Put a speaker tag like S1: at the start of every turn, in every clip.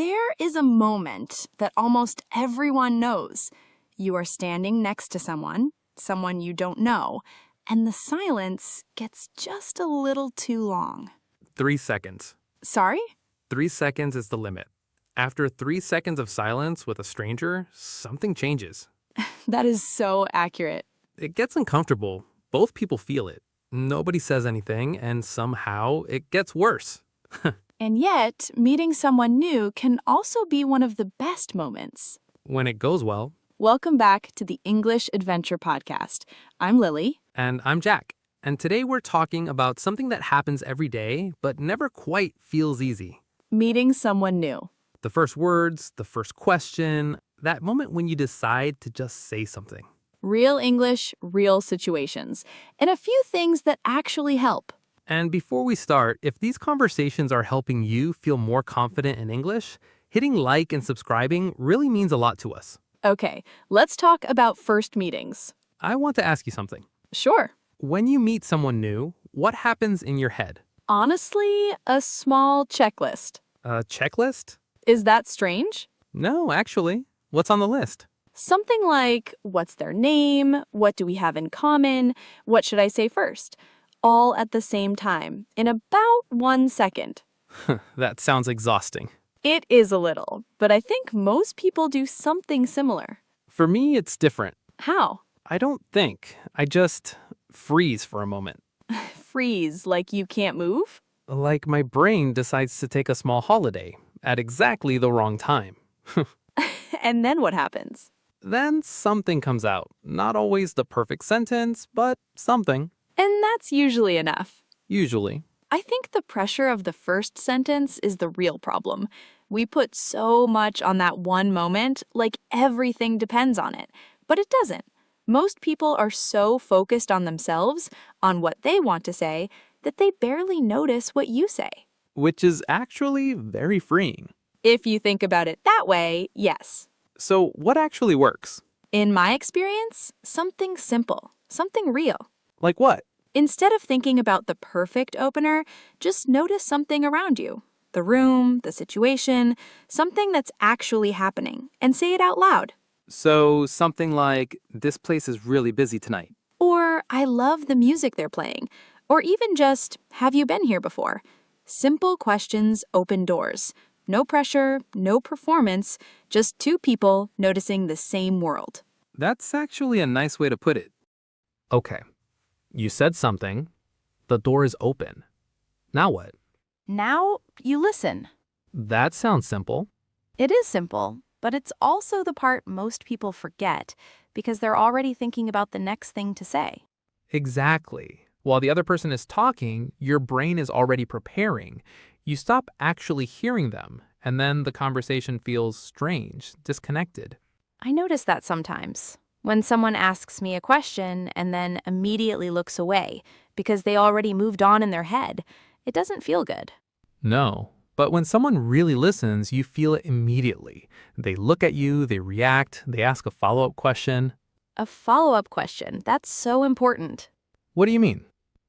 S1: There is a moment that almost everyone knows. You are standing next to someone you don't know, and the silence gets just a little too long.
S2: 3 seconds.
S1: Sorry?
S2: 3 seconds is the limit. After 3 seconds of silence with a stranger, something changes.
S1: That is so accurate.
S2: It gets uncomfortable. Both people feel it. Nobody says anything, and somehow it gets worse.
S1: And yet, meeting someone new can also be one of the best moments.
S2: When it goes well.
S1: Welcome back to the English Adventure Podcast. I'm Lily.
S2: And I'm Jack. And today we're talking about something that happens every day, but never quite feels easy.
S1: Meeting someone new.
S2: The first words, the first question, that moment when you decide to just say something.
S1: Real English, real situations, and a few things that actually help.
S2: And before we start, if these conversations are helping you feel more confident in English, hitting like and subscribing really means a lot to us.
S1: Okay, let's talk about first meetings.
S2: I want to ask you something.
S1: Sure.
S2: When you meet someone new, what happens in your head?
S1: Honestly, a small checklist.
S2: A checklist?
S1: Is that strange?
S2: No, actually. What's on the list?
S1: Something like, what's their name? What do we have in common? What should I say first? All at the same time, in about 1 second.
S2: That sounds exhausting.
S1: It is a little, but I think most people do something similar.
S2: For me, it's different.
S1: How?
S2: I don't think. I just freeze for a moment.
S1: Freeze, like you can't move?
S2: Like my brain decides to take a small holiday at exactly the wrong time.
S1: And then what happens?
S2: Then something comes out. Not always the perfect sentence, but something.
S1: And that's usually enough.
S2: Usually.
S1: I think the pressure of the first sentence is the real problem. We put so much on that one moment, like everything depends on it. But it doesn't. Most people are so focused on themselves, on what they want to say, that they barely notice what you say.
S2: Which is actually very freeing.
S1: If you think about it that way, yes.
S2: So what actually works?
S1: In my experience, something simple, something real.
S2: Like what?
S1: Instead of thinking about the perfect opener, just notice something around you. The room, the situation, something that's actually happening, and say it out loud.
S2: So something like, this place is really busy tonight.
S1: Or, I love the music they're playing. Or even just, have you been here before? Simple questions open doors. No pressure, no performance, just two people noticing the same world.
S2: That's actually a nice way to put it. Okay. You said something. The door is open. Now what?
S1: Now you listen.
S2: That sounds simple.
S1: It is simple, but it's also the part most people forget because they're already thinking about the next thing to say.
S2: Exactly. While the other person is talking, your brain is already preparing. You stop actually hearing them, and then the conversation feels strange, disconnected.
S1: I notice that sometimes. When someone asks me a question and then immediately looks away because they already moved on in their head, it doesn't feel good.
S2: No, but when someone really listens, you feel it immediately. They look at you, they react, they ask a follow-up question.
S1: A follow-up question, that's so important.
S2: What do you mean?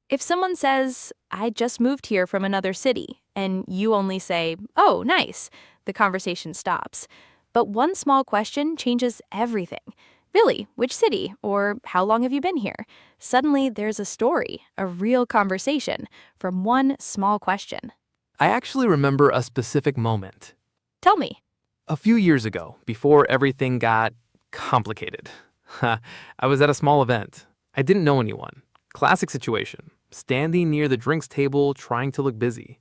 S1: If someone says, I just moved here from another city, and you only say, oh, nice, the conversation stops. But one small question changes everything. Really, which city? Or how long have you been here? Suddenly, there's a story, a real conversation, from one small question.
S2: I actually remember a specific moment.
S1: Tell me.
S2: A few years ago, before everything got complicated. I was at a small event. I didn't know anyone. Classic situation. Standing near the drinks table, trying to look busy.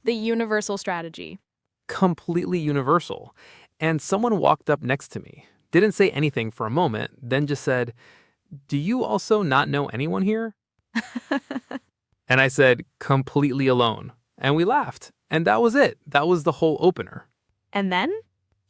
S1: The universal strategy.
S2: Completely universal. And someone walked up next to me. Didn't say anything for a moment, then just said, do you also not know anyone here? And I said, completely alone. And we laughed. And that was it. That was the whole opener.
S1: And then?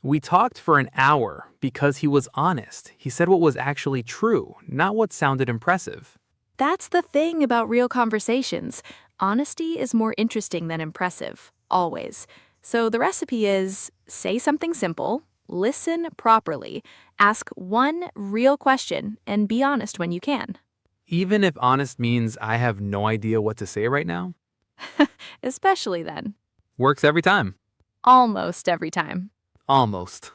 S2: We talked for an hour because he was honest. He said what was actually true, not what sounded impressive.
S1: That's the thing about real conversations. Honesty is more interesting than impressive, always. So the recipe is, say something simple, listen properly, ask one real question, and be honest when you can.
S2: Even if honest means I have no idea what to say right now?
S1: Especially then.
S2: Works every time.
S1: Almost every time.
S2: Almost.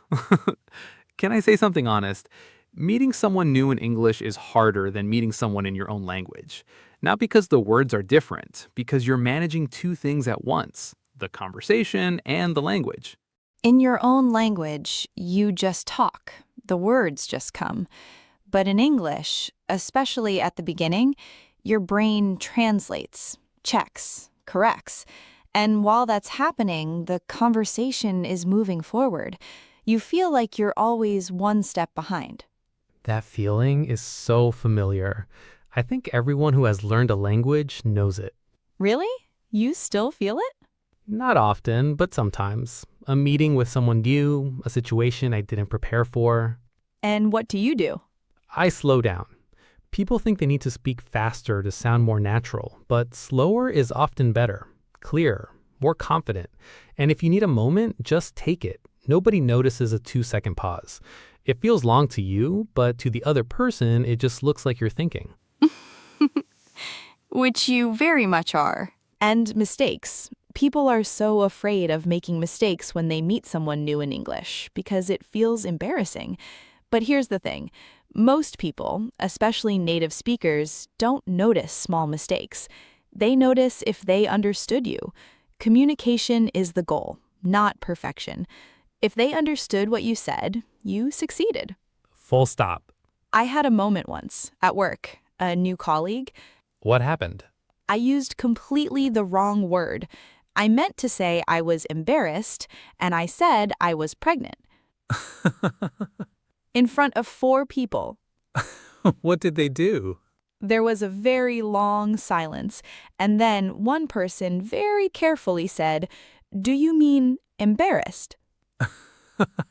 S2: Can I say something honest? Meeting someone new in English is harder than meeting someone in your own language. Not because the words are different, because you're managing two things at once, the conversation and the language.
S3: In your own language, you just talk. The words just come. But in English, especially at the beginning, your brain translates, checks, corrects. And while that's happening, the conversation is moving forward. You feel like you're always one step behind.
S2: That feeling is so familiar. I think everyone who has learned a language knows it.
S3: Really? You still feel it?
S2: Not often, but sometimes. A meeting with someone new, a situation I didn't prepare for.
S3: And what do you do?
S2: I slow down. People think they need to speak faster to sound more natural, but slower is often better, clearer, more confident. And if you need a moment, just take it. Nobody notices a 2-second pause. It feels long to you, but to the other person, it just looks like you're thinking.
S3: Which you very much are. And mistakes. People are so afraid of making mistakes when they meet someone new in English because it feels embarrassing. But here's the thing. Most people, especially native speakers, don't notice small mistakes. They notice if they understood you. Communication is the goal, not perfection. If they understood what you said, you succeeded.
S2: Full stop.
S3: I had a moment once, at work, a new colleague.
S2: What happened?
S3: I used completely the wrong word. I meant to say I was embarrassed, and I said I was pregnant. In front of 4 people.
S2: What did they do?
S3: There was a very long silence, and then one person very carefully said, "Do you mean embarrassed?"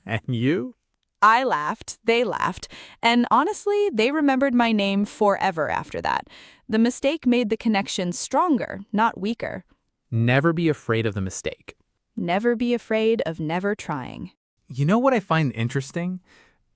S2: And you?
S3: I laughed, they laughed, and honestly, they remembered my name forever after that. The mistake made the connection stronger, not weaker.
S2: Never be afraid of the mistake.
S3: Never be afraid of never trying.
S2: You know what I find interesting?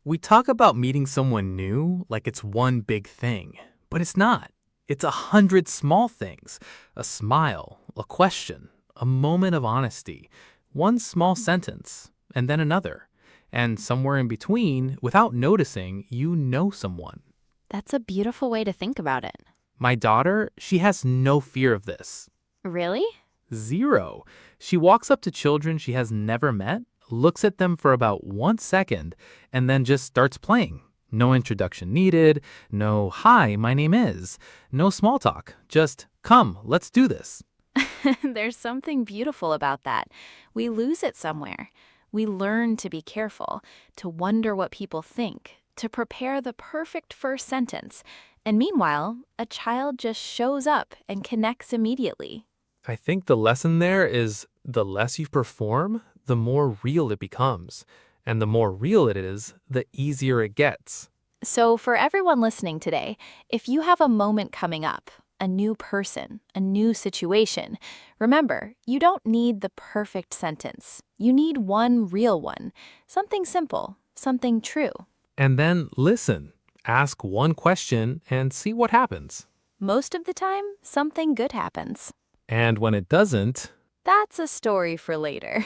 S2: We talk about meeting someone new like it's one big thing, but it's not. It's 100 small things. A smile, a question, a moment of honesty, one small sentence, and then another. And somewhere in between, without noticing, you know someone.
S1: That's a beautiful way to think about it.
S2: My daughter, she has no fear of this.
S1: Really?
S2: 0. She walks up to children she has never met, looks at them for about 1 second, and then just starts playing. No introduction needed, no "hi, my name is," no small talk, just "come, let's do this."
S1: There's something beautiful about that. We lose it somewhere. We learn to be careful, to wonder what people think, to prepare the perfect first sentence. And meanwhile, a child just shows up and connects immediately.
S2: I think the lesson there is the less you perform, the more real it becomes. And the more real it is, the easier it gets.
S1: So for everyone listening today, if you have a moment coming up, a new person, a new situation, remember, you don't need the perfect sentence. You need one real one, something simple, something true.
S2: And then listen, ask one question, and see what happens.
S1: Most of the time, something good happens.
S2: And when it doesn't,
S1: That's a story for later.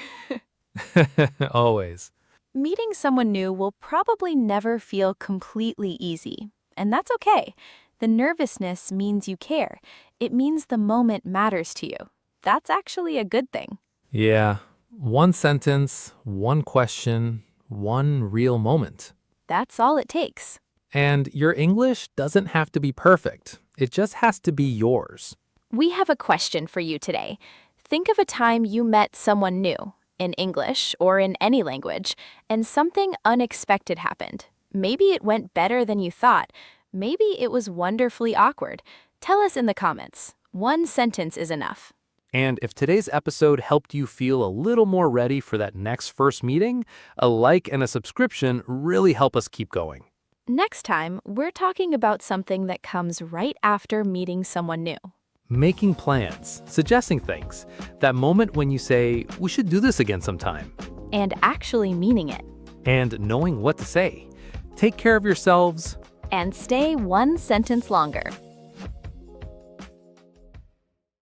S2: always.
S1: Meeting someone new will probably never feel completely easy, and that's okay. The nervousness means you care. It means the moment matters to you. That's actually a good thing.
S2: Yeah, one sentence, one question, one real moment.
S1: That's all it takes.
S2: And your English doesn't have to be perfect. It just has to be yours.
S1: We have a question for you today. Think of a time you met someone new, in English or in any language, and something unexpected happened. Maybe it went better than you thought. Maybe it was wonderfully awkward. Tell us in the comments. One sentence is enough.
S2: And if today's episode helped you feel a little more ready for that next first meeting, a like and a subscription really help us keep going.
S1: Next time, we're talking about something that comes right after meeting someone new.
S2: Making plans, suggesting things, that moment when you say, "We should do this again sometime,"
S1: And actually meaning it.
S2: and knowing what to say. Take care of yourselves.
S1: And stay one sentence longer.